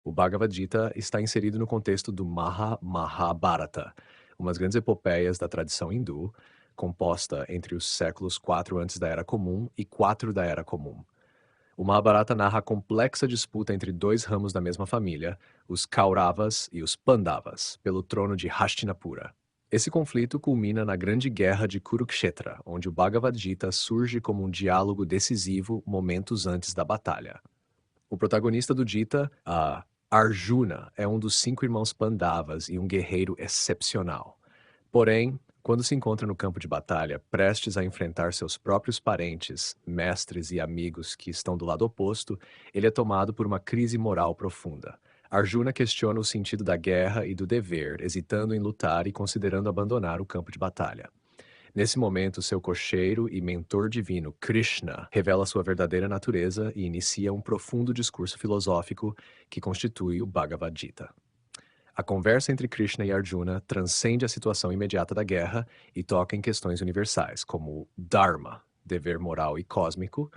O Bhagavad Gita está inserido no contexto do Mahabharata, umas grandes epopeias da tradição hindu, composta entre os séculos 4 antes da Era Comum e 4 da Era Comum. O Mahabharata narra a complexa disputa entre dois ramos da mesma família, os Kauravas e os Pandavas, pelo trono de Hastinapura. Esse conflito culmina na Grande Guerra de Kurukshetra, onde o Bhagavad Gita surge como um diálogo decisivo momentos antes da batalha. O protagonista do Gita, a Arjuna, é um dos 5 irmãos Pandavas e um guerreiro excepcional. Porém, quando se encontra no campo de batalha, prestes a enfrentar seus próprios parentes, mestres e amigos que estão do lado oposto, ele é tomado por uma crise moral profunda. Arjuna questiona o sentido da guerra e do dever, hesitando em lutar e considerando abandonar o campo de batalha. Nesse momento, seu cocheiro e mentor divino, Krishna, revela sua verdadeira natureza e inicia um profundo discurso filosófico que constitui o Bhagavad Gita. A conversa entre Krishna e Arjuna transcende a situação imediata da guerra e toca em questões universais, como o Dharma, dever moral e cósmico,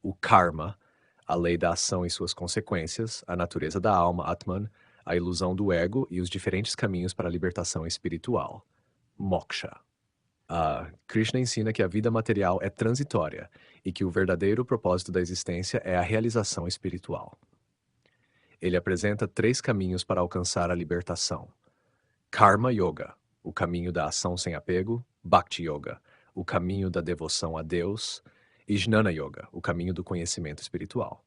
o Karma, a lei da ação e suas consequências, a natureza da alma, Atman, a ilusão do ego e os diferentes caminhos para a libertação espiritual, Moksha. Krishna ensina que a vida material é transitória e que o verdadeiro propósito da existência é a realização espiritual. Ele apresenta 3 caminhos para alcançar a libertação: Karma Yoga, o caminho da ação sem apego; Bhakti Yoga, o caminho da devoção a Deus; e Jnana Yoga, o caminho do conhecimento espiritual.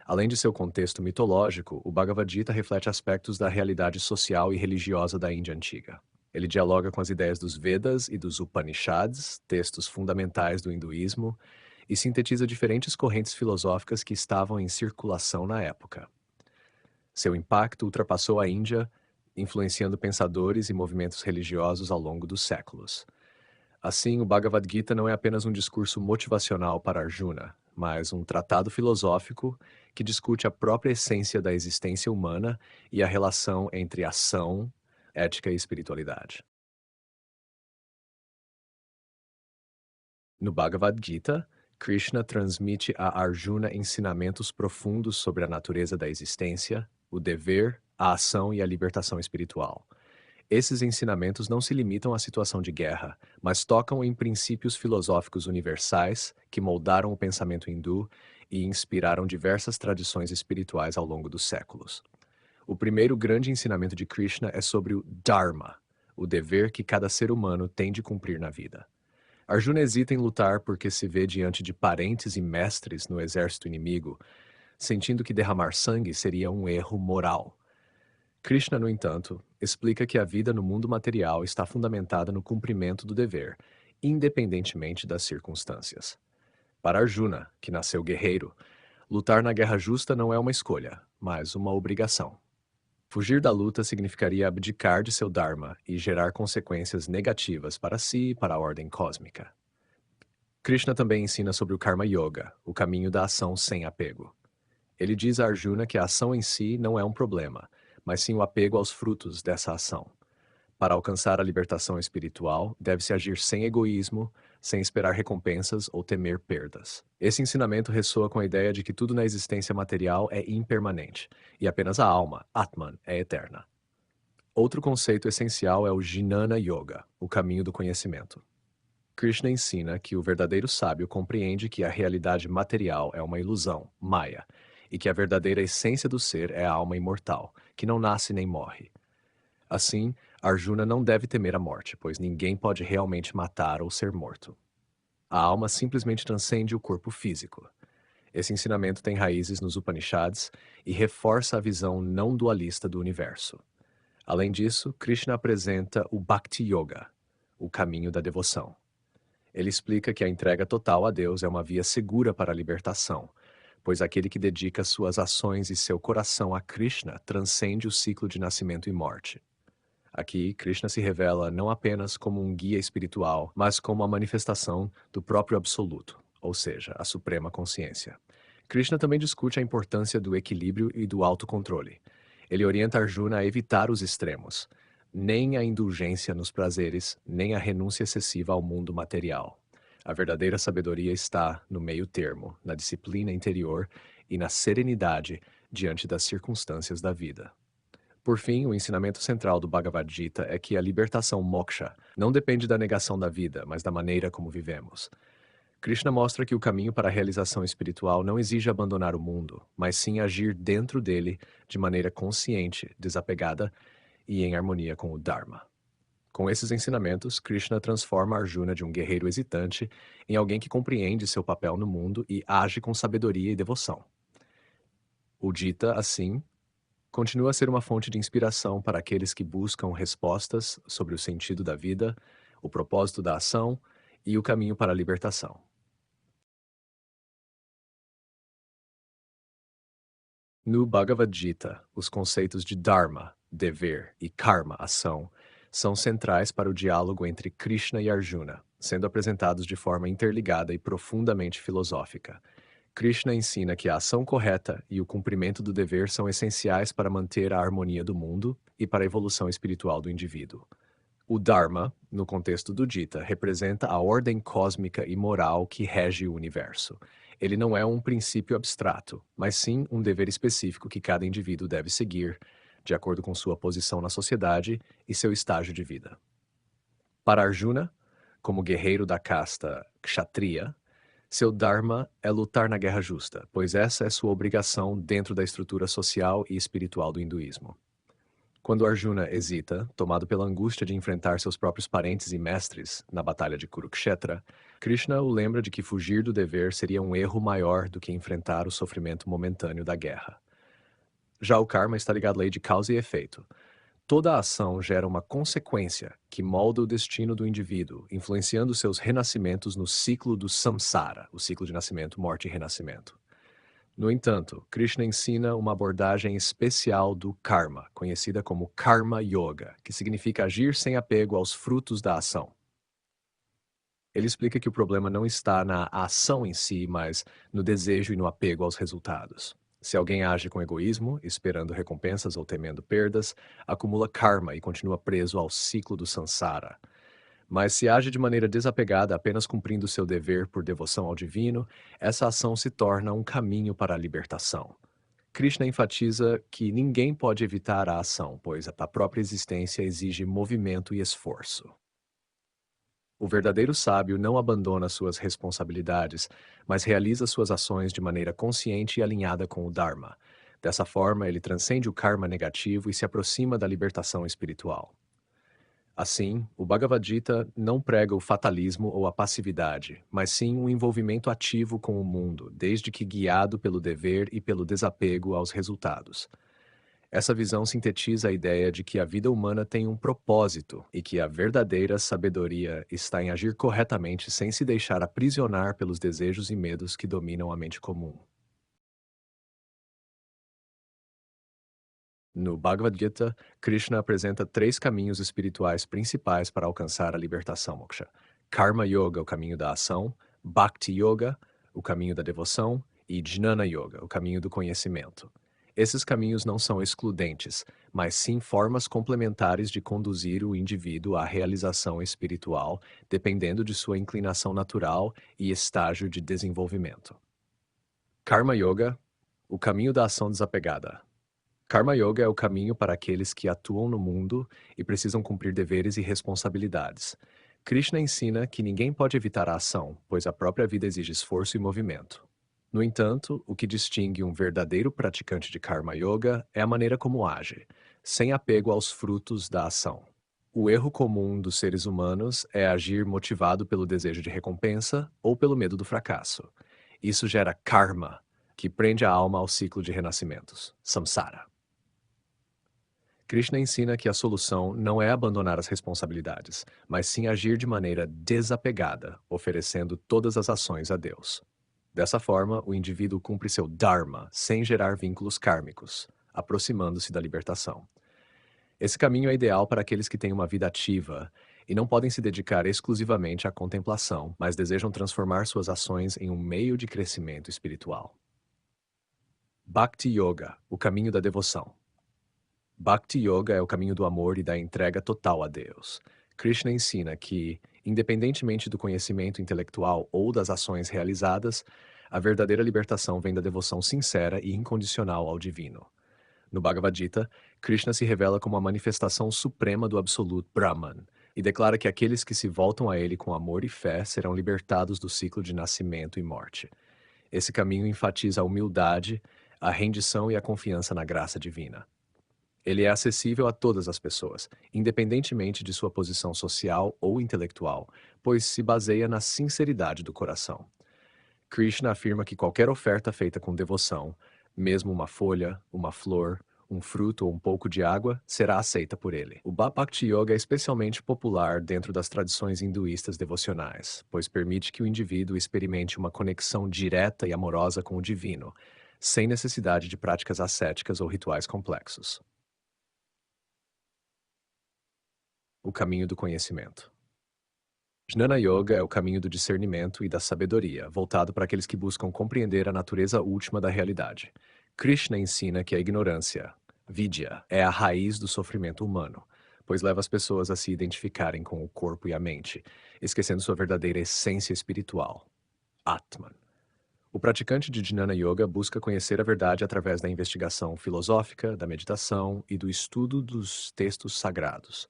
Além de seu contexto mitológico, o Bhagavad Gita reflete aspectos da realidade social e religiosa da Índia antiga. Ele dialoga com as ideias dos Vedas e dos Upanishads, textos fundamentais do hinduísmo, e sintetiza diferentes correntes filosóficas que estavam em circulação na época. Seu impacto ultrapassou a Índia, influenciando pensadores e movimentos religiosos ao longo dos séculos. Assim, o Bhagavad Gita não é apenas um discurso motivacional para Arjuna, mas um tratado filosófico que discute a própria essência da existência humana e a relação entre ação, ética e espiritualidade. No Bhagavad Gita, Krishna transmite a Arjuna ensinamentos profundos sobre a natureza da existência, o dever, a ação e a libertação espiritual. Esses ensinamentos não se limitam à situação de guerra, mas tocam em princípios filosóficos universais que moldaram o pensamento hindu e inspiraram diversas tradições espirituais ao longo dos séculos. O primeiro grande ensinamento de Krishna é sobre o Dharma, o dever que cada ser humano tem de cumprir na vida. Arjuna hesita em lutar porque se vê diante de parentes e mestres no exército inimigo, sentindo que derramar sangue seria um erro moral. Krishna, no entanto, explica que a vida no mundo material está fundamentada no cumprimento do dever, independentemente das circunstâncias. Para Arjuna, que nasceu guerreiro, lutar na guerra justa não é uma escolha, mas uma obrigação. Fugir da luta significaria abdicar de seu Dharma e gerar consequências negativas para si e para a ordem cósmica. Krishna também ensina sobre o Karma Yoga, o caminho da ação sem apego. Ele diz a Arjuna que a ação em si não é um problema, mas sim o apego aos frutos dessa ação. Para alcançar a libertação espiritual, deve-se agir sem egoísmo, sem esperar recompensas ou temer perdas. Esse ensinamento ressoa com a ideia de que tudo na existência material é impermanente, e apenas a alma, Atman, é eterna. Outro conceito essencial é o Jnana Yoga, o caminho do conhecimento. Krishna ensina que o verdadeiro sábio compreende que a realidade material é uma ilusão, Maya, e que a verdadeira essência do ser é a alma imortal, que não nasce nem morre. Assim, Arjuna não deve temer a morte, pois ninguém pode realmente matar ou ser morto. A alma simplesmente transcende o corpo físico. Esse ensinamento tem raízes nos Upanishads e reforça a visão não dualista do universo. Além disso, Krishna apresenta o Bhakti Yoga, o caminho da devoção. Ele explica que a entrega total a Deus é uma via segura para a libertação, pois aquele que dedica suas ações e seu coração a Krishna transcende o ciclo de nascimento e morte. Aqui, Krishna se revela não apenas como um guia espiritual, mas como a manifestação do próprio Absoluto, ou seja, a suprema consciência. Krishna também discute a importância do equilíbrio e do autocontrole. Ele orienta Arjuna a evitar os extremos, nem a indulgência nos prazeres, nem a renúncia excessiva ao mundo material. A verdadeira sabedoria está no meio termo, na disciplina interior e na serenidade diante das circunstâncias da vida. Por fim, o ensinamento central do Bhagavad Gita é que a libertação moksha não depende da negação da vida, mas da maneira como vivemos. Krishna mostra que o caminho para a realização espiritual não exige abandonar o mundo, mas sim agir dentro dele de maneira consciente, desapegada e em harmonia com o Dharma. Com esses ensinamentos, Krishna transforma Arjuna de um guerreiro hesitante em alguém que compreende seu papel no mundo e age com sabedoria e devoção. O Gita, assim, continua a ser uma fonte de inspiração para aqueles que buscam respostas sobre o sentido da vida, o propósito da ação e o caminho para a libertação. No Bhagavad Gita, os conceitos de Dharma, dever, e Karma, ação, são centrais para o diálogo entre Krishna e Arjuna, sendo apresentados de forma interligada e profundamente filosófica. Krishna ensina que a ação correta e o cumprimento do dever são essenciais para manter a harmonia do mundo e para a evolução espiritual do indivíduo. O Dharma, no contexto do Gita, representa a ordem cósmica e moral que rege o universo. Ele não é um princípio abstrato, mas sim um dever específico que cada indivíduo deve seguir, de acordo com sua posição na sociedade e seu estágio de vida. Para Arjuna, como guerreiro da casta Kshatriya, seu Dharma é lutar na guerra justa, pois essa é sua obrigação dentro da estrutura social e espiritual do hinduísmo. Quando Arjuna hesita, tomado pela angústia de enfrentar seus próprios parentes e mestres na batalha de Kurukshetra, Krishna o lembra de que fugir do dever seria um erro maior do que enfrentar o sofrimento momentâneo da guerra. Já o karma está ligado à lei de causa e efeito. Toda ação gera uma consequência que molda o destino do indivíduo, influenciando seus renascimentos no ciclo do samsara, o ciclo de nascimento, morte e renascimento. No entanto, Krishna ensina uma abordagem especial do karma, conhecida como Karma Yoga, que significa agir sem apego aos frutos da ação. Ele explica que o problema não está na ação em si, mas no desejo e no apego aos resultados. Se alguém age com egoísmo, esperando recompensas ou temendo perdas, acumula karma e continua preso ao ciclo do samsara. Mas se age de maneira desapegada, apenas cumprindo seu dever por devoção ao divino, essa ação se torna um caminho para a libertação. Krishna enfatiza que ninguém pode evitar a ação, pois a própria existência exige movimento e esforço. O verdadeiro sábio não abandona suas responsabilidades, mas realiza suas ações de maneira consciente e alinhada com o Dharma. Dessa forma, ele transcende o karma negativo e se aproxima da libertação espiritual. Assim, o Bhagavad Gita não prega o fatalismo ou a passividade, mas sim um envolvimento ativo com o mundo, desde que guiado pelo dever e pelo desapego aos resultados. Essa visão sintetiza a ideia de que a vida humana tem um propósito e que a verdadeira sabedoria está em agir corretamente sem se deixar aprisionar pelos desejos e medos que dominam a mente comum. No Bhagavad Gita, Krishna apresenta 3 caminhos espirituais principais para alcançar a libertação moksha. Karma Yoga, o caminho da ação, Bhakti Yoga, o caminho da devoção, e Jnana Yoga, o caminho do conhecimento. Esses caminhos não são excludentes, mas sim formas complementares de conduzir o indivíduo à realização espiritual, dependendo de sua inclinação natural e estágio de desenvolvimento. Karma Yoga, o caminho da ação desapegada. Karma Yoga é o caminho para aqueles que atuam no mundo e precisam cumprir deveres e responsabilidades. Krishna ensina que ninguém pode evitar a ação, pois a própria vida exige esforço e movimento. No entanto, o que distingue um verdadeiro praticante de Karma Yoga é a maneira como age, sem apego aos frutos da ação. O erro comum dos seres humanos é agir motivado pelo desejo de recompensa ou pelo medo do fracasso. Isso gera karma, que prende a alma ao ciclo de renascimentos, samsara. Krishna ensina que a solução não é abandonar as responsabilidades, mas sim agir de maneira desapegada, oferecendo todas as ações a Deus. Dessa forma, o indivíduo cumpre seu dharma sem gerar vínculos kármicos, aproximando-se da libertação. Esse caminho é ideal para aqueles que têm uma vida ativa e não podem se dedicar exclusivamente à contemplação, mas desejam transformar suas ações em um meio de crescimento espiritual. Bhakti Yoga, o caminho da devoção. Bhakti Yoga é o caminho do amor e da entrega total a Deus. Krishna ensina que, independentemente do conhecimento intelectual ou das ações realizadas, A verdadeira libertação vem da devoção sincera e incondicional ao divino. No Bhagavad Gita, Krishna se revela como a manifestação suprema do absoluto Brahman e declara que aqueles que se voltam a ele com amor e fé serão libertados do ciclo de nascimento e morte. Esse caminho enfatiza a humildade, a rendição e a confiança na graça divina. Ele é acessível a todas as pessoas, independentemente de sua posição social ou intelectual, pois se baseia na sinceridade do coração. Krishna afirma que qualquer oferta feita com devoção, mesmo uma folha, uma flor, um fruto ou um pouco de água, será aceita por ele. O Bhakti Yoga é especialmente popular dentro das tradições hinduístas devocionais, pois permite que o indivíduo experimente uma conexão direta e amorosa com o divino, sem necessidade de práticas ascéticas ou rituais complexos. O caminho do conhecimento. Jnana Yoga é o caminho do discernimento e da sabedoria, voltado para aqueles que buscam compreender a natureza última da realidade. Krishna ensina que a ignorância, vidya, é a raiz do sofrimento humano, pois leva as pessoas a se identificarem com o corpo e a mente, esquecendo sua verdadeira essência espiritual, Atman. O praticante de Jnana Yoga busca conhecer a verdade através da investigação filosófica, da meditação e do estudo dos textos sagrados.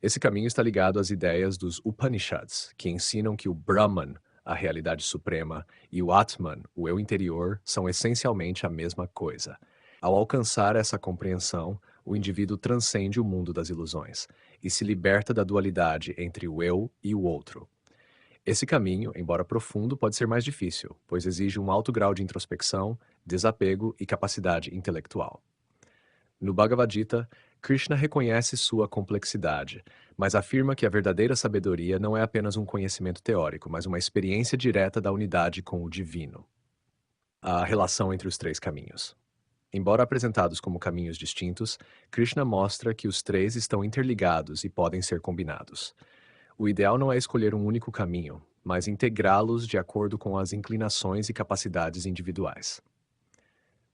Esse caminho está ligado às ideias dos Upanishads, que ensinam que o Brahman, a realidade suprema, e o Atman, o eu interior, são essencialmente a mesma coisa. Ao alcançar essa compreensão, o indivíduo transcende o mundo das ilusões e se liberta da dualidade entre o eu e o outro. Esse caminho, embora profundo, pode ser mais difícil, pois exige um alto grau de introspecção, desapego e capacidade intelectual. No Bhagavad Gita, Krishna reconhece sua complexidade, mas afirma que a verdadeira sabedoria não é apenas um conhecimento teórico, mas uma experiência direta da unidade com o divino. A relação entre os três caminhos. Embora apresentados como caminhos distintos, Krishna mostra que os três estão interligados e podem ser combinados. O ideal não é escolher um único caminho, mas integrá-los de acordo com as inclinações e capacidades individuais.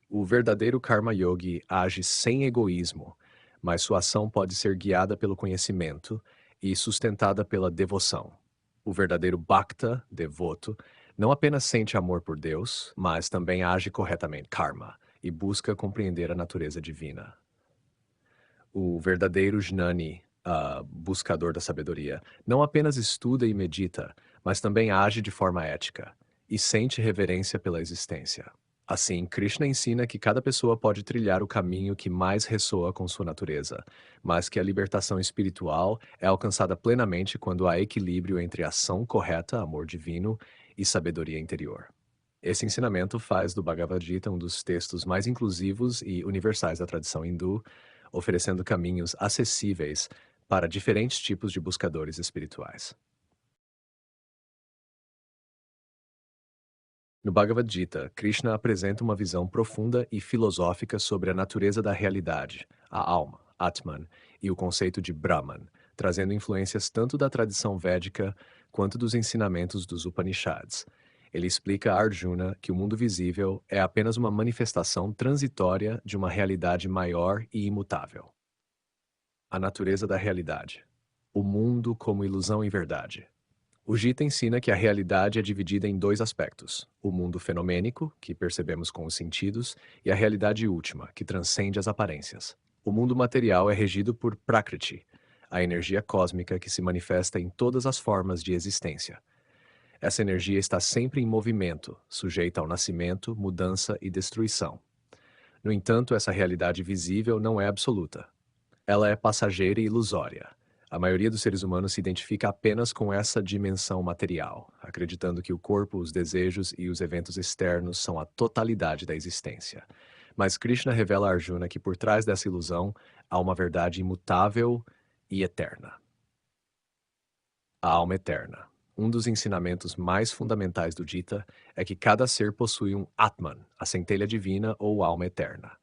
O verdadeiro Karma Yogi age sem egoísmo, mas sua ação pode ser guiada pelo conhecimento e sustentada pela devoção. O verdadeiro Bhakta, devoto, não apenas sente amor por Deus, mas também age corretamente, karma, e busca compreender a natureza divina. O verdadeiro Jnani, buscador da sabedoria, não apenas estuda e medita, mas também age de forma ética e sente reverência pela existência. Assim, Krishna ensina que cada pessoa pode trilhar o caminho que mais ressoa com sua natureza, mas que a libertação espiritual é alcançada plenamente quando há equilíbrio entre ação correta, amor divino, e sabedoria interior. Esse ensinamento faz do Bhagavad Gita um dos textos mais inclusivos e universais da tradição hindu, oferecendo caminhos acessíveis para diferentes tipos de buscadores espirituais. No Bhagavad Gita, Krishna apresenta uma visão profunda e filosófica sobre a natureza da realidade, a alma, Atman, e o conceito de Brahman, trazendo influências tanto da tradição védica quanto dos ensinamentos dos Upanishads. Ele explica a Arjuna que o mundo visível é apenas uma manifestação transitória de uma realidade maior e imutável. A natureza da realidade. O mundo como ilusão e verdade. O Gita ensina que a realidade é dividida em dois aspectos: o mundo fenomênico, que percebemos com os sentidos, e a realidade última, que transcende as aparências. O mundo material é regido por Prakriti, a energia cósmica que se manifesta em todas as formas de existência. Essa energia está sempre em movimento, sujeita ao nascimento, mudança e destruição. No entanto, essa realidade visível não é absoluta. Ela é passageira e ilusória. A maioria dos seres humanos se identifica apenas com essa dimensão material, acreditando que o corpo, os desejos e os eventos externos são a totalidade da existência. Mas Krishna revela a Arjuna que por trás dessa ilusão há uma verdade imutável e eterna. A alma eterna. Um dos ensinamentos mais fundamentais do Gita é que cada ser possui um Atman, a centelha divina ou alma eterna.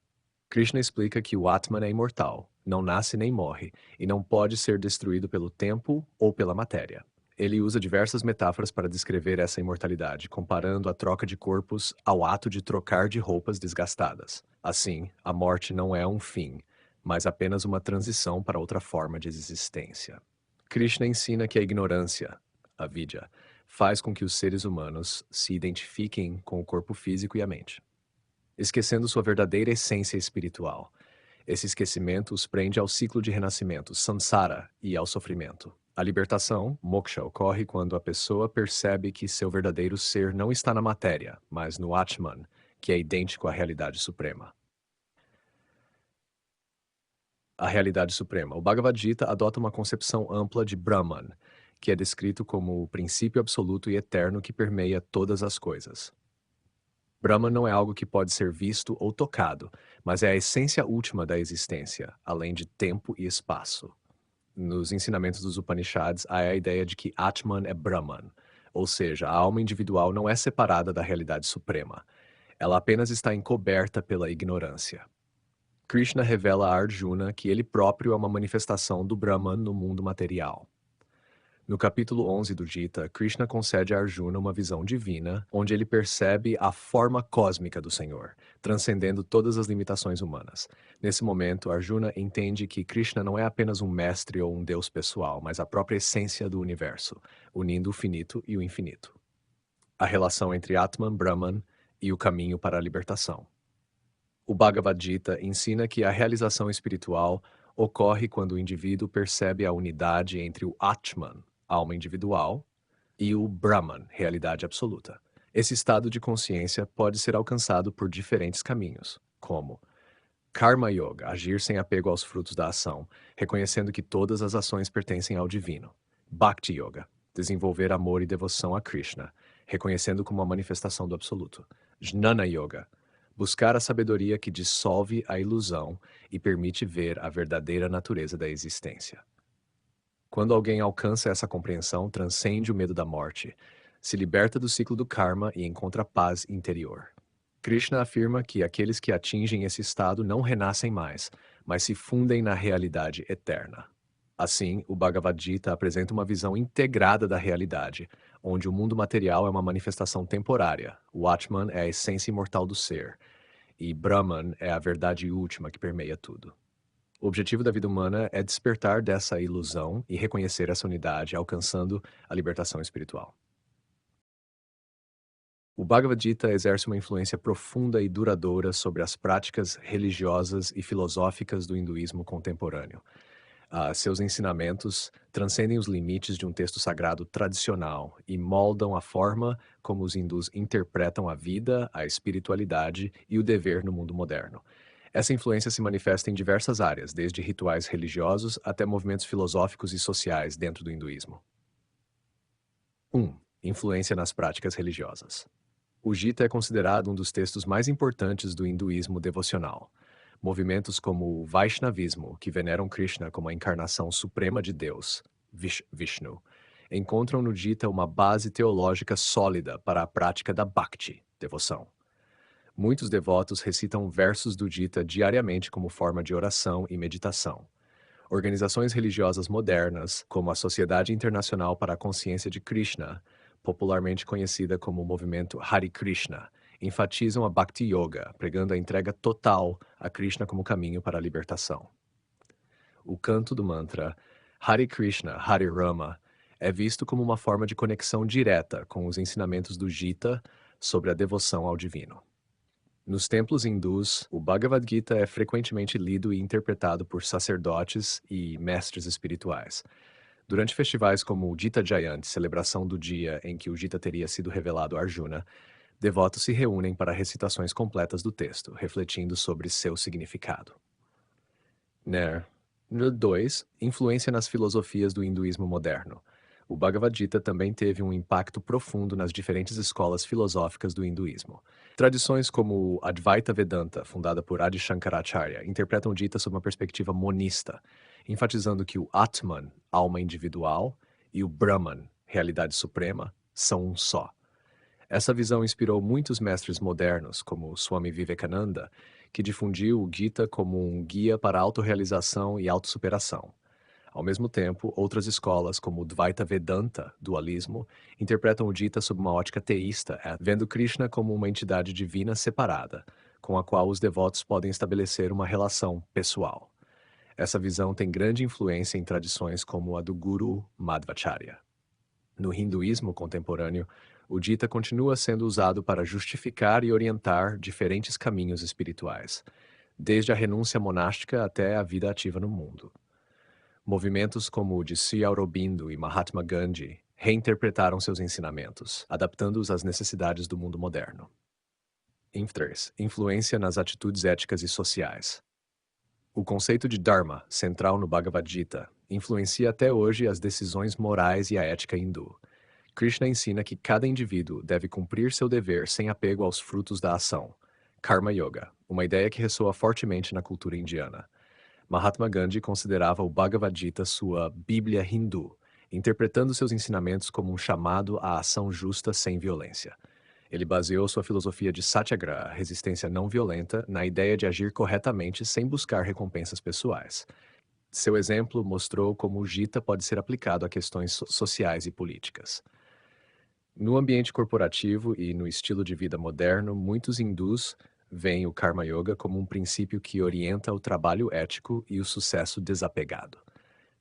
Krishna explica que o Atman é imortal, não nasce nem morre, e não pode ser destruído pelo tempo ou pela matéria. Ele usa diversas metáforas para descrever essa imortalidade, comparando a troca de corpos ao ato de trocar de roupas desgastadas. Assim, a morte não é um fim, mas apenas uma transição para outra forma de existência. Krishna ensina que a ignorância, a vidya, faz com que os seres humanos se identifiquem com o corpo físico e a mente, esquecendo sua verdadeira essência espiritual. Esse esquecimento os prende ao ciclo de renascimento, samsara, e ao sofrimento. A libertação, moksha, ocorre quando a pessoa percebe que seu verdadeiro ser não está na matéria, mas no Atman, que é idêntico à realidade suprema. A realidade suprema. O Bhagavad Gita adota uma concepção ampla de Brahman, que é descrito como o princípio absoluto e eterno que permeia todas as coisas. Brahman não é algo que pode ser visto ou tocado, mas é a essência última da existência, além de tempo e espaço. Nos ensinamentos dos Upanishads, há a ideia de que Atman é Brahman, ou seja, a alma individual não é separada da realidade suprema. Ela apenas está encoberta pela ignorância. Krishna revela a Arjuna que ele próprio é uma manifestação do Brahman no mundo material. No capítulo 11 do Gita, Krishna concede a Arjuna uma visão divina, onde ele percebe a forma cósmica do Senhor, transcendendo todas as limitações humanas. Nesse momento, Arjuna entende que Krishna não é apenas um mestre ou um deus pessoal, mas a própria essência do universo, unindo o finito e o infinito. A relação entre Atman, Brahman e o caminho para a libertação. O Bhagavad Gita ensina que a realização espiritual ocorre quando o indivíduo percebe a unidade entre o Atman, alma individual, e o Brahman, realidade absoluta. Esse estado de consciência pode ser alcançado por diferentes caminhos, como Karma Yoga, agir sem apego aos frutos da ação, reconhecendo que todas as ações pertencem ao divino. Bhakti Yoga, desenvolver amor e devoção a Krishna, reconhecendo como a manifestação do absoluto. Jnana Yoga, buscar a sabedoria que dissolve a ilusão e permite ver a verdadeira natureza da existência. Quando alguém alcança essa compreensão, transcende o medo da morte, se liberta do ciclo do karma e encontra paz interior. Krishna afirma que aqueles que atingem esse estado não renascem mais, mas se fundem na realidade eterna. Assim, o Bhagavad Gita apresenta uma visão integrada da realidade, onde o mundo material é uma manifestação temporária, o Atman é a essência imortal do ser, e Brahman é a verdade última que permeia tudo. O objetivo da vida humana é despertar dessa ilusão e reconhecer essa unidade, alcançando a libertação espiritual. O Bhagavad Gita exerce uma influência profunda e duradoura sobre as práticas religiosas e filosóficas do hinduísmo contemporâneo. Seus ensinamentos transcendem os limites de um texto sagrado tradicional e moldam a forma como os hindus interpretam a vida, a espiritualidade e o dever no mundo moderno. Essa influência se manifesta em diversas áreas, desde rituais religiosos até movimentos filosóficos e sociais dentro do hinduísmo. 1. Influência nas práticas religiosas. O Gita é considerado um dos textos mais importantes do hinduísmo devocional. Movimentos como o Vaishnavismo, que veneram Krishna como a encarnação suprema de Deus, Vishnu, encontram no Gita uma base teológica sólida para a prática da Bhakti, devoção. Muitos devotos recitam versos do Gita diariamente como forma de oração e meditação. Organizações religiosas modernas, como a Sociedade Internacional para a Consciência de Krishna, popularmente conhecida como o movimento Hare Krishna, enfatizam a Bhakti Yoga, pregando a entrega total a Krishna como caminho para a libertação. O canto do mantra Hare Krishna, Hare Rama é visto como uma forma de conexão direta com os ensinamentos do Gita sobre a devoção ao divino. Nos templos hindus, o Bhagavad Gita é frequentemente lido e interpretado por sacerdotes e mestres espirituais. Durante festivais como o Gita Jayanti, celebração do dia em que o Gita teria sido revelado a Arjuna, devotos se reúnem para recitações completas do texto, refletindo sobre seu significado. 2. Influência nas filosofias do hinduísmo moderno. O Bhagavad Gita também teve um impacto profundo nas diferentes escolas filosóficas do hinduísmo. Tradições como o Advaita Vedanta, fundada por Adi Shankaracharya, interpretam o Gita sob uma perspectiva monista, enfatizando que o Atman, alma individual, e o Brahman, realidade suprema, são um só. Essa visão inspirou muitos mestres modernos, como Swami Vivekananda, que difundiu o Gita como um guia para a autorrealização e autossuperação. Ao mesmo tempo, outras escolas, como o Dvaita Vedanta, dualismo, interpretam o Gita sob uma ótica teísta, vendo Krishna como uma entidade divina separada, com a qual os devotos podem estabelecer uma relação pessoal. Essa visão tem grande influência em tradições como a do Guru Madhvacharya. No hinduísmo contemporâneo, o Gita continua sendo usado para justificar e orientar diferentes caminhos espirituais, desde a renúncia monástica até a vida ativa no mundo. Movimentos como o de Sri Aurobindo e Mahatma Gandhi reinterpretaram seus ensinamentos, adaptando-os às necessidades do mundo moderno. 3. Influência nas atitudes éticas e sociais. O conceito de Dharma, central no Bhagavad Gita, influencia até hoje as decisões morais e a ética hindu. Krishna ensina que cada indivíduo deve cumprir seu dever sem apego aos frutos da ação. Karma Yoga, uma ideia que ressoa fortemente na cultura indiana. Mahatma Gandhi considerava o Bhagavad Gita sua Bíblia hindu, interpretando seus ensinamentos como um chamado à ação justa sem violência. Ele baseou sua filosofia de Satyagraha, resistência não violenta, na ideia de agir corretamente sem buscar recompensas pessoais. Seu exemplo mostrou como o Gita pode ser aplicado a questões sociais e políticas. No ambiente corporativo e no estilo de vida moderno, muitos hindus veem o Karma Yoga como um princípio que orienta o trabalho ético e o sucesso desapegado.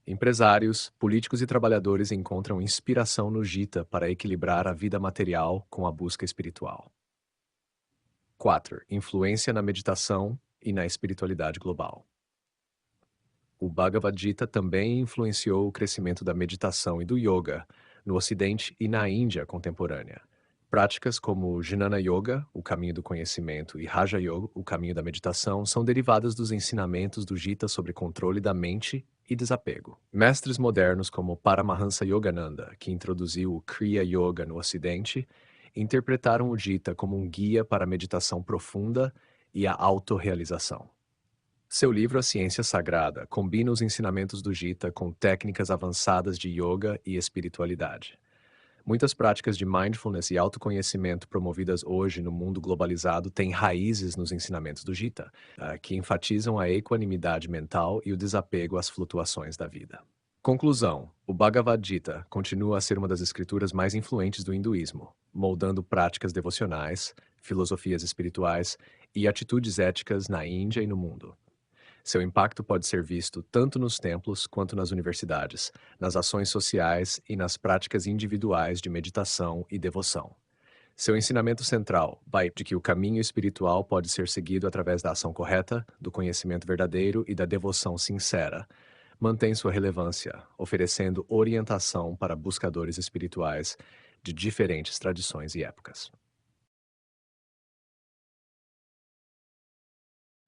Empresários, políticos e trabalhadores encontram inspiração no Gita para equilibrar a vida material com a busca espiritual. 4. Influência na meditação e na espiritualidade global. O Bhagavad Gita também influenciou o crescimento da meditação e do yoga no Ocidente e na Índia contemporânea. Práticas como Jnana Yoga, o caminho do conhecimento, e Raja Yoga, o caminho da meditação, são derivadas dos ensinamentos do Gita sobre controle da mente e desapego. Mestres modernos como Paramahansa Yogananda, que introduziu o Kriya Yoga no Ocidente, interpretaram o Gita como um guia para a meditação profunda e a autorrealização. Seu livro A Ciência Sagrada combina os ensinamentos do Gita com técnicas avançadas de yoga e espiritualidade. Muitas práticas de mindfulness e autoconhecimento promovidas hoje no mundo globalizado têm raízes nos ensinamentos do Gita, que enfatizam a equanimidade mental e o desapego às flutuações da vida. Conclusão: o Bhagavad Gita continua a ser uma das escrituras mais influentes do hinduísmo, moldando práticas devocionais, filosofias espirituais e atitudes éticas na Índia e no mundo. Seu impacto pode ser visto tanto nos templos quanto nas universidades, nas ações sociais e nas práticas individuais de meditação e devoção. Seu ensinamento central vai de que o caminho espiritual pode ser seguido através da ação correta, do conhecimento verdadeiro e da devoção sincera. Mantém sua relevância, oferecendo orientação para buscadores espirituais de diferentes tradições e épocas.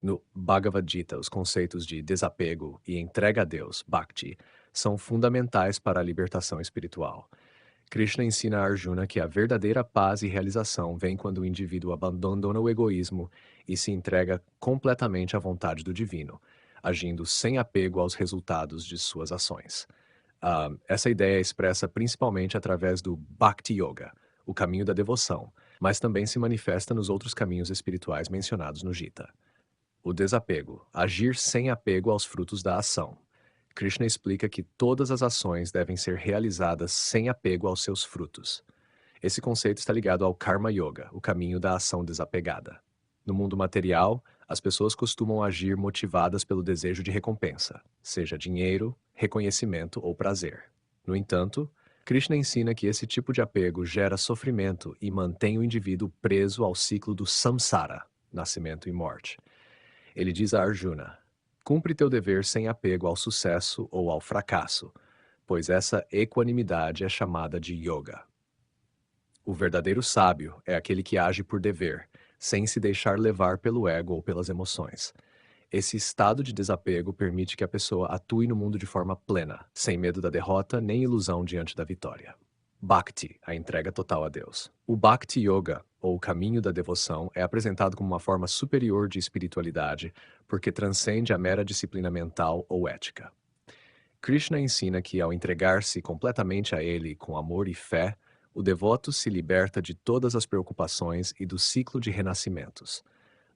No Bhagavad Gita, os conceitos de desapego e entrega a Deus, Bhakti, são fundamentais para a libertação espiritual. Krishna ensina a Arjuna que a verdadeira paz e realização vem quando o indivíduo abandona o egoísmo e se entrega completamente à vontade do divino, agindo sem apego aos resultados de suas ações. Essa ideia é expressa principalmente através do Bhakti Yoga, o caminho da devoção, mas também se manifesta nos outros caminhos espirituais mencionados no Gita. O desapego, agir sem apego aos frutos da ação. Krishna explica que todas as ações devem ser realizadas sem apego aos seus frutos. Esse conceito está ligado ao Karma Yoga, o caminho da ação desapegada. No mundo material, as pessoas costumam agir motivadas pelo desejo de recompensa, seja dinheiro, reconhecimento ou prazer. No entanto, Krishna ensina que esse tipo de apego gera sofrimento e mantém o indivíduo preso ao ciclo do samsara, nascimento e morte. Ele diz a Arjuna: cumpre teu dever sem apego ao sucesso ou ao fracasso, pois essa equanimidade é chamada de yoga. O verdadeiro sábio é aquele que age por dever, sem se deixar levar pelo ego ou pelas emoções. Esse estado de desapego permite que a pessoa atue no mundo de forma plena, sem medo da derrota nem ilusão diante da vitória. Bhakti, a entrega total a Deus. O Bhakti Yoga, ou o caminho da devoção, é apresentado como uma forma superior de espiritualidade, porque transcende a mera disciplina mental ou ética. Krishna ensina que, ao entregar-se completamente a Ele com amor e fé, o devoto se liberta de todas as preocupações e do ciclo de renascimentos.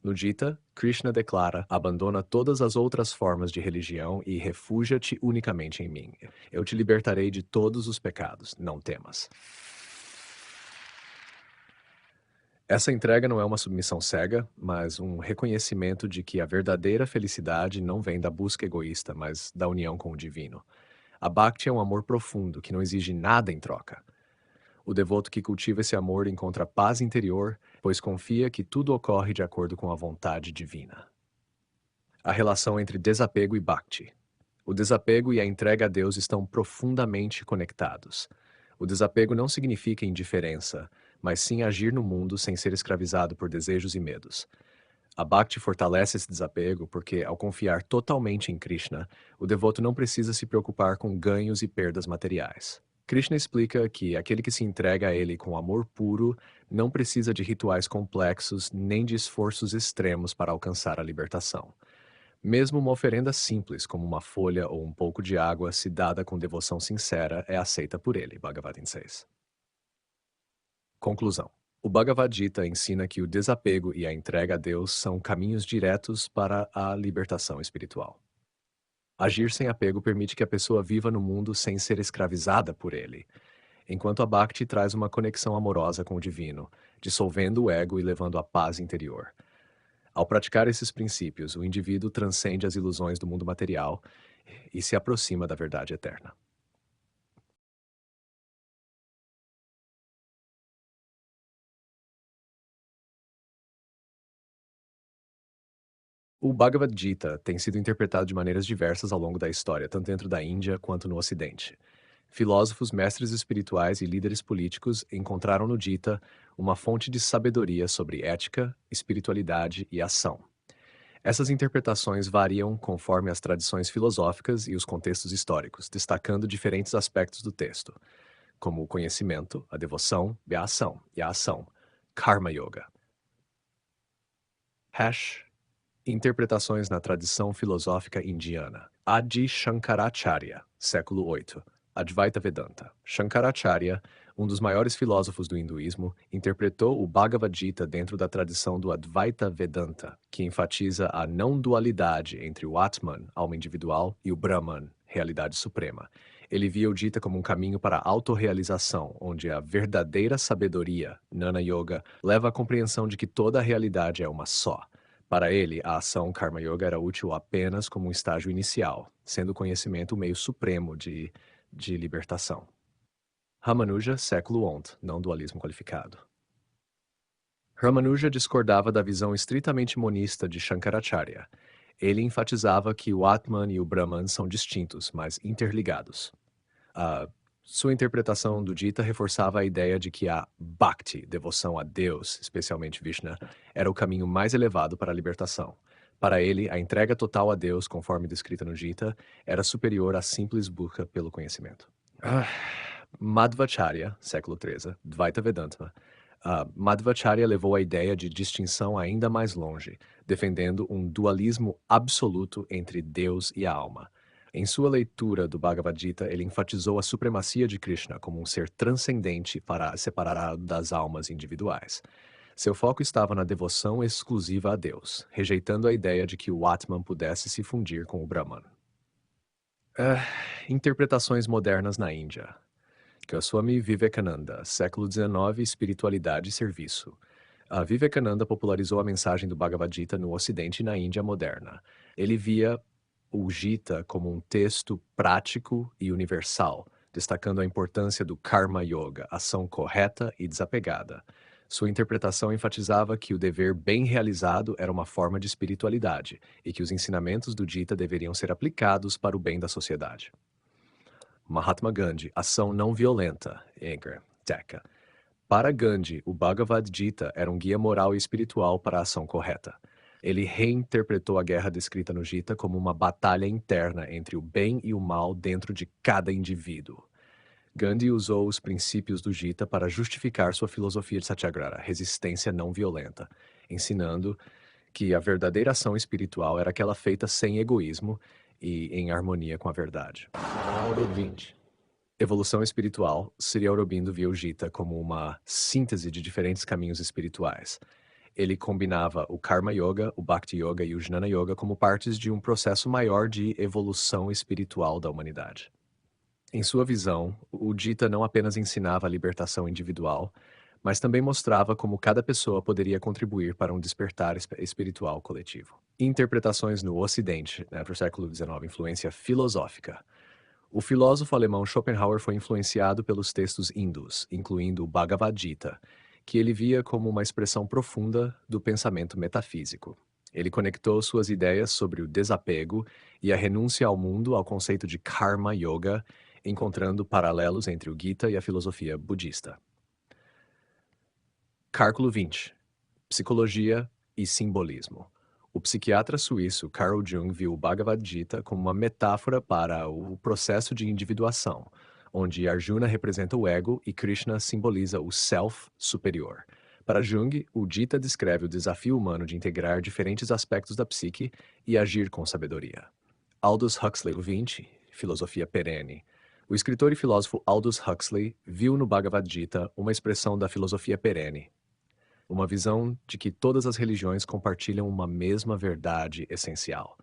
No Gita, Krishna declara: abandona todas as outras formas de religião e refúgia-te unicamente em mim. Eu te libertarei de todos os pecados, não temas. Essa entrega não é uma submissão cega, mas um reconhecimento de que a verdadeira felicidade não vem da busca egoísta, mas da união com o divino. A Bhakti é um amor profundo que não exige nada em troca. O devoto que cultiva esse amor encontra paz interior, pois confia que tudo ocorre de acordo com a vontade divina. A relação entre desapego e bhakti. O desapego e a entrega a Deus estão profundamente conectados. O desapego não significa indiferença, mas sim agir no mundo sem ser escravizado por desejos e medos. A Bhakti fortalece esse desapego porque, ao confiar totalmente em Krishna, o devoto não precisa se preocupar com ganhos e perdas materiais. Krishna explica que aquele que se entrega a ele com amor puro não precisa de rituais complexos nem de esforços extremos para alcançar a libertação. Mesmo uma oferenda simples, como uma folha ou um pouco de água, se dada com devoção sincera, é aceita por ele. Bhagavad Gita 6. Conclusão. O Bhagavad Gita ensina que o desapego e a entrega a Deus são caminhos diretos para a libertação espiritual. Agir sem apego permite que a pessoa viva no mundo sem ser escravizada por ele, enquanto a Bhakti traz uma conexão amorosa com o divino, dissolvendo o ego e levando a paz interior. Ao praticar esses princípios, o indivíduo transcende as ilusões do mundo material e se aproxima da verdade eterna. O Bhagavad Gita tem sido interpretado de maneiras diversas ao longo da história, tanto dentro da Índia quanto no Ocidente. Filósofos, mestres espirituais e líderes políticos encontraram no Gita uma fonte de sabedoria sobre ética, espiritualidade e ação. Essas interpretações variam conforme as tradições filosóficas e os contextos históricos, destacando diferentes aspectos do texto, como o conhecimento, a devoção e a ação, Karma Yoga. Interpretações na tradição filosófica indiana. Adi Shankaracharya, século VIII. Advaita Vedanta. Shankaracharya, um dos maiores filósofos do hinduísmo, interpretou o Bhagavad Gita dentro da tradição do Advaita Vedanta, que enfatiza a não-dualidade entre o Atman, alma individual, e o Brahman, realidade suprema. Ele via o Gita como um caminho para a autorrealização, onde a verdadeira sabedoria, Jnana Yoga, leva à compreensão de que toda a realidade é uma só. Para ele, a ação Karma Yoga era útil apenas como um estágio inicial, sendo o conhecimento o meio supremo de libertação. Ramanuja, século XI, não dualismo qualificado. Ramanuja discordava da visão estritamente monista de Shankaracharya. Ele enfatizava que o Atman e o Brahman são distintos, mas interligados. Sua interpretação do Gita reforçava a ideia de que a Bhakti, devoção a Deus, especialmente Vishnu, era o caminho mais elevado para a libertação. Para ele, a entrega total a Deus, conforme descrita no Gita, era superior à simples busca pelo conhecimento. Madhvacharya, século XIII, Dvaita Vedanta. Madhvacharya levou a ideia de distinção ainda mais longe, defendendo um dualismo absoluto entre Deus e a alma. Em sua leitura do Bhagavad Gita, ele enfatizou a supremacia de Krishna como um ser transcendente para separar das almas individuais. Seu foco estava na devoção exclusiva a Deus, rejeitando a ideia de que o Atman pudesse se fundir com o Brahman. Interpretações modernas na Índia. Swami Vivekananda, século XIX, Espiritualidade e Serviço. A Vivekananda popularizou a mensagem do Bhagavad Gita no Ocidente e na Índia moderna. Ele via o Gita como um texto prático e universal, destacando a importância do Karma Yoga, ação correta e desapegada. Sua interpretação enfatizava que o dever bem realizado era uma forma de espiritualidade e que os ensinamentos do Gita deveriam ser aplicados para o bem da sociedade. Mahatma Gandhi, ação não violenta, Decca. Para Gandhi, o Bhagavad Gita era um guia moral e espiritual para a ação correta. Ele reinterpretou a guerra descrita no Gita como uma batalha interna entre o bem e o mal dentro de cada indivíduo. Gandhi usou os princípios do Gita para justificar sua filosofia de Satyagraha, resistência não violenta, ensinando que a verdadeira ação espiritual era aquela feita sem egoísmo e em harmonia com a verdade. Evolução espiritual, Sri Aurobindo via o Gita como uma síntese de diferentes caminhos espirituais. Ele combinava o Karma Yoga, o Bhakti Yoga e o Jnana Yoga como partes de um processo maior de evolução espiritual da humanidade. Em sua visão, o Gita não apenas ensinava a libertação individual, mas também mostrava como cada pessoa poderia contribuir para um despertar espiritual coletivo. Interpretações no Ocidente, para o século XIX, influência filosófica. O filósofo alemão Schopenhauer foi influenciado pelos textos hindus, incluindo o Bhagavad Gita, que ele via como uma expressão profunda do pensamento metafísico. Ele conectou suas ideias sobre o desapego e a renúncia ao mundo ao conceito de Karma Yoga, encontrando paralelos entre o Gita e a filosofia budista. Cálculo 20. Psicologia e simbolismo. O psiquiatra suíço Carl Jung viu o Bhagavad Gita como uma metáfora para o processo de individuação, onde Arjuna representa o ego e Krishna simboliza o self superior. Para Jung, o Gita descreve o desafio humano de integrar diferentes aspectos da psique e agir com sabedoria. Aldous Huxley, 20, filosofia perene. O escritor e filósofo Aldous Huxley viu no Bhagavad Gita uma expressão da filosofia perene, uma visão de que todas as religiões compartilham uma mesma verdade essencial.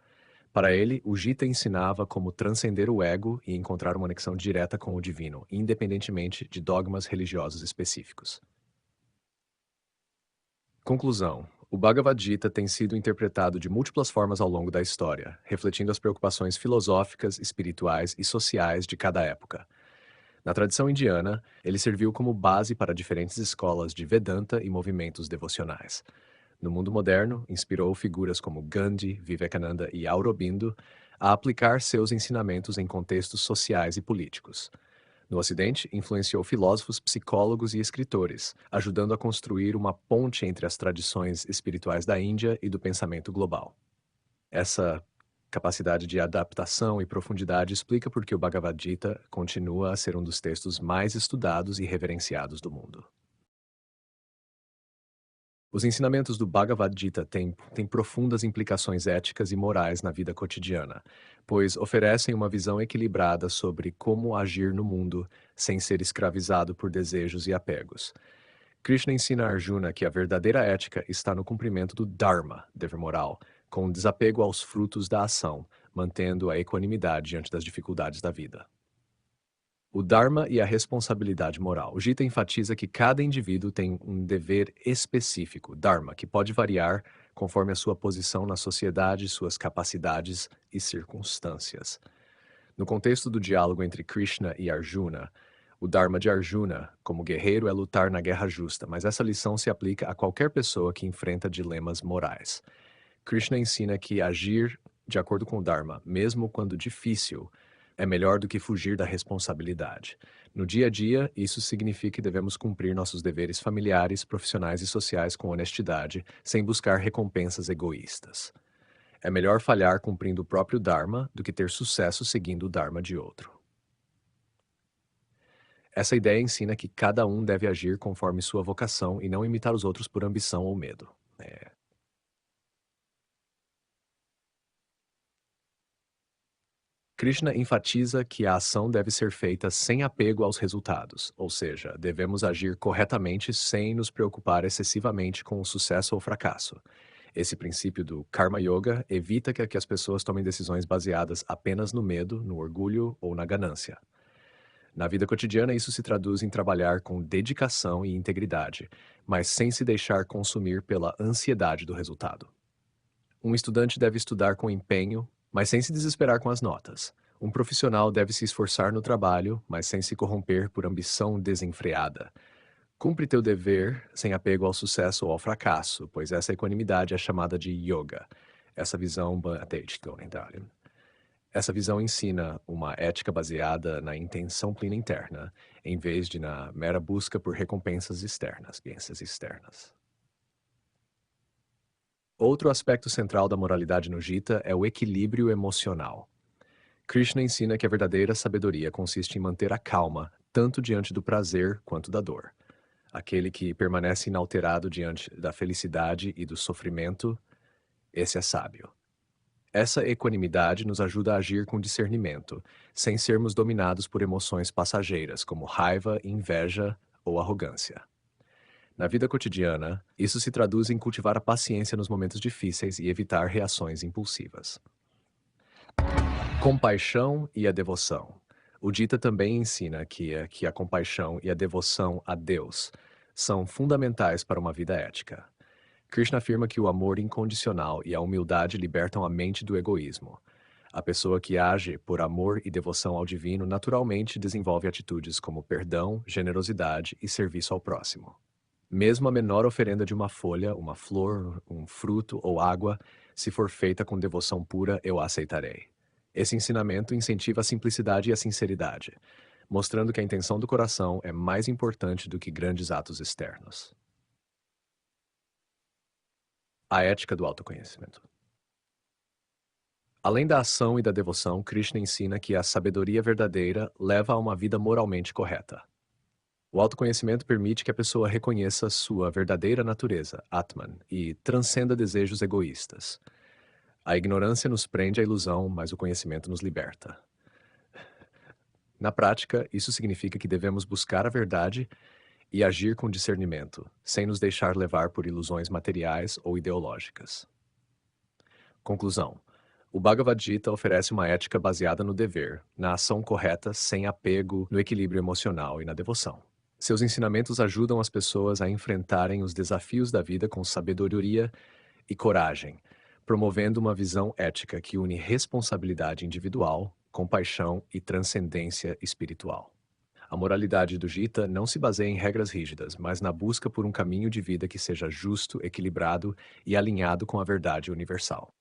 Para ele, o Gita ensinava como transcender o ego e encontrar uma conexão direta com o divino, independentemente de dogmas religiosos específicos. Conclusão. O Bhagavad Gita tem sido interpretado de múltiplas formas ao longo da história, refletindo as preocupações filosóficas, espirituais e sociais de cada época. Na tradição indiana, ele serviu como base para diferentes escolas de Vedanta e movimentos devocionais. No mundo moderno, inspirou figuras como Gandhi, Vivekananda e Aurobindo a aplicar seus ensinamentos em contextos sociais e políticos. No Ocidente, influenciou filósofos, psicólogos e escritores, ajudando a construir uma ponte entre as tradições espirituais da Índia e do pensamento global. Essa capacidade de adaptação e profundidade explica por que o Bhagavad Gita continua a ser um dos textos mais estudados e reverenciados do mundo. Os ensinamentos do Bhagavad Gita têm profundas implicações éticas e morais na vida cotidiana, pois oferecem uma visão equilibrada sobre como agir no mundo sem ser escravizado por desejos e apegos. Krishna ensina a Arjuna que a verdadeira ética está no cumprimento do Dharma, dever moral, com desapego aos frutos da ação, mantendo a equanimidade diante das dificuldades da vida. O Dharma e a responsabilidade moral. O Gita enfatiza que cada indivíduo tem um dever específico, Dharma, que pode variar conforme a sua posição na sociedade, suas capacidades e circunstâncias. No contexto do diálogo entre Krishna e Arjuna, o Dharma de Arjuna, como guerreiro, é lutar na guerra justa, mas essa lição se aplica a qualquer pessoa que enfrenta dilemas morais. Krishna ensina que agir de acordo com o Dharma, mesmo quando difícil, é melhor do que fugir da responsabilidade. No dia a dia, isso significa que devemos cumprir nossos deveres familiares, profissionais e sociais com honestidade, sem buscar recompensas egoístas. É melhor falhar cumprindo o próprio Dharma do que ter sucesso seguindo o Dharma de outro. Essa ideia ensina que cada um deve agir conforme sua vocação e não imitar os outros por ambição ou medo. Krishna enfatiza que a ação deve ser feita sem apego aos resultados, ou seja, devemos agir corretamente sem nos preocupar excessivamente com o sucesso ou fracasso. Esse princípio do Karma Yoga evita que as pessoas tomem decisões baseadas apenas no medo, no orgulho ou na ganância. Na vida cotidiana, isso se traduz em trabalhar com dedicação e integridade, mas sem se deixar consumir pela ansiedade do resultado. Um estudante deve estudar com empenho, mas sem se desesperar com as notas. Um profissional deve se esforçar no trabalho, mas sem se corromper por ambição desenfreada. Cumpre teu dever sem apego ao sucesso ou ao fracasso, pois essa equanimidade é chamada de yoga. Essa visão Essa visão ensina uma ética baseada na intenção plena interna, em vez de na mera busca por recompensas externas. Outro aspecto central da moralidade no Gita é o equilíbrio emocional. Krishna ensina que a verdadeira sabedoria consiste em manter a calma, tanto diante do prazer quanto da dor. Aquele que permanece inalterado diante da felicidade e do sofrimento, esse é sábio. Essa equanimidade nos ajuda a agir com discernimento, sem sermos dominados por emoções passageiras, como raiva, inveja ou arrogância. Na vida cotidiana, isso se traduz em cultivar a paciência nos momentos difíceis e evitar reações impulsivas. Compaixão e a devoção. O Gita também ensina que a compaixão e a devoção a Deus são fundamentais para uma vida ética. Krishna afirma que o amor incondicional e a humildade libertam a mente do egoísmo. A pessoa que age por amor e devoção ao divino naturalmente desenvolve atitudes como perdão, generosidade e serviço ao próximo. Mesmo a menor oferenda de uma folha, uma flor, um fruto ou água, se for feita com devoção pura, eu a aceitarei. Esse ensinamento incentiva a simplicidade e a sinceridade, mostrando que a intenção do coração é mais importante do que grandes atos externos. A ética do autoconhecimento. Além da ação e da devoção, Krishna ensina que a sabedoria verdadeira leva a uma vida moralmente correta. O autoconhecimento permite que a pessoa reconheça sua verdadeira natureza, Atman, e transcenda desejos egoístas. A ignorância nos prende à ilusão, mas o conhecimento nos liberta. Na prática, isso significa que devemos buscar a verdade e agir com discernimento, sem nos deixar levar por ilusões materiais ou ideológicas. Conclusão: o Bhagavad Gita oferece uma ética baseada no dever, na ação correta, sem apego, no equilíbrio emocional e na devoção. Seus ensinamentos ajudam as pessoas a enfrentarem os desafios da vida com sabedoria e coragem, promovendo uma visão ética que une responsabilidade individual, compaixão e transcendência espiritual. A moralidade do Gita não se baseia em regras rígidas, mas na busca por um caminho de vida que seja justo, equilibrado e alinhado com a verdade universal.